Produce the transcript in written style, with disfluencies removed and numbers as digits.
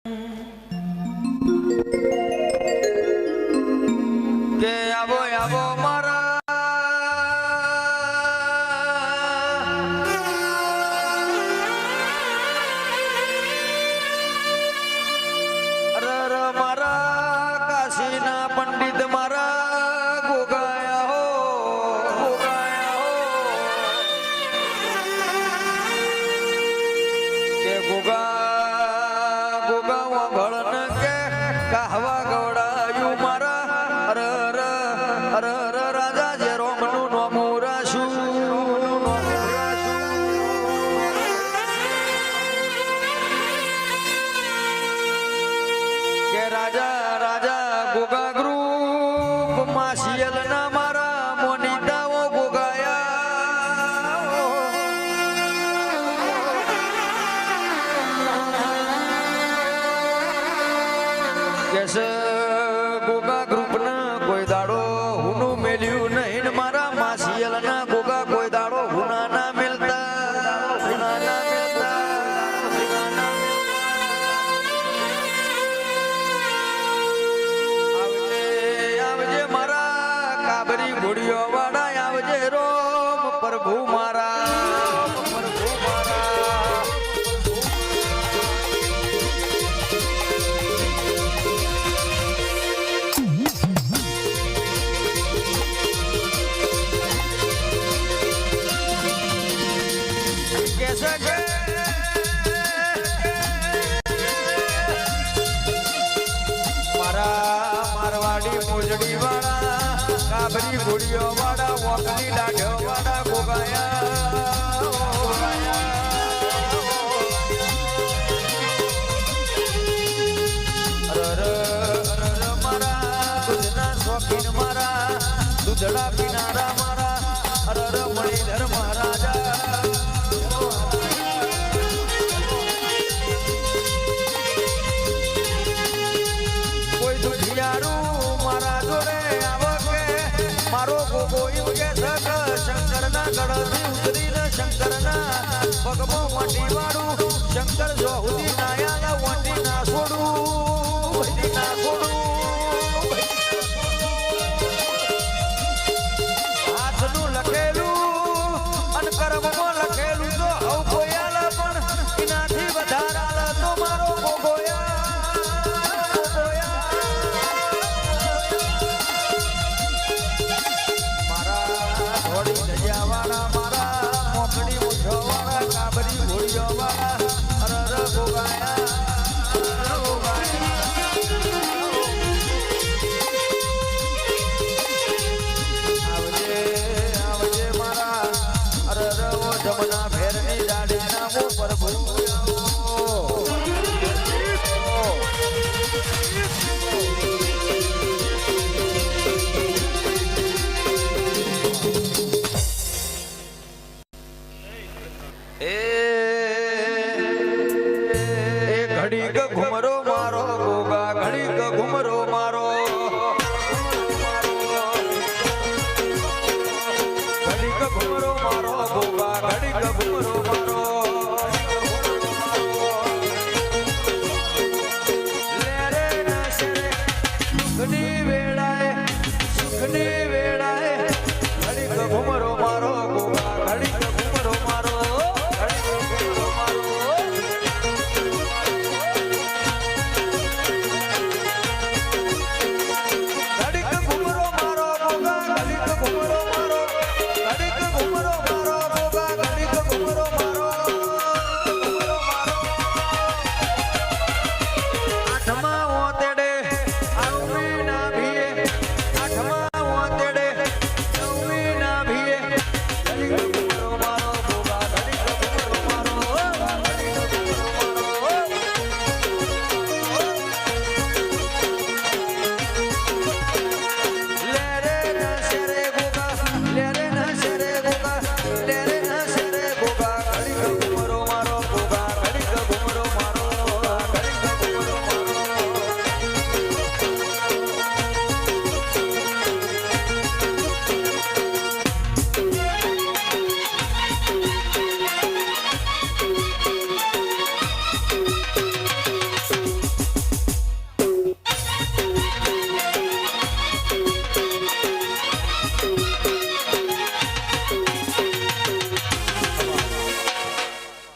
કે આવો આવો મારા મારા કાશીના પંડિત મારા ગોગાયા હો કે ગોગા ગોગા વગળન કે કહવા ગવડાયું મારા રાજા જે રોમનું નોમું રાશું કે રાજા રાજા ગોગા ગ્રુપ માસિયલ ના મારા મોનિતાઓ ગોગાયા કેસે ગોગા ગ્રુપ ના કોઈ દાડો હુનું મેલ્યું નહીં ને મારા માસિયલ ના ગોગા કોઈ દાડો હુના ના મિલતા આવજે મારા કાબરી ઘોડીઓ વાળા આવજે રોમ પ્રભુ મારા कैसे के मारा मारवाड़ी मोजड़ी वाला काबरी घोड़ियों वाला वोकली डाढ़ो वाला गोगाया मारा दूधना शौकीन मारा दूधड़ा पिनारा मारा मणिधर महाराजा મારા જોડે આવકે મારો ગોગો એમ કે શંકર ના ગળથી ઉતરીને શંકર ના પગમો મટી વાળું શંકર જોહુદી નાયા વંડી ના છોડું હાથનું લખેલું અને કર્મમાં લખેલું તો હવ કોયાલા પણ એનાથી વધારા તો મારો ગોગોયા કાબરી ઘોડીઓ વાળા આવજે મારા જમના ભેરની દાડી નામો પ્રભુ ઘડીક ઘુમરો મારો ગોગા ઘડીક ઘુમરો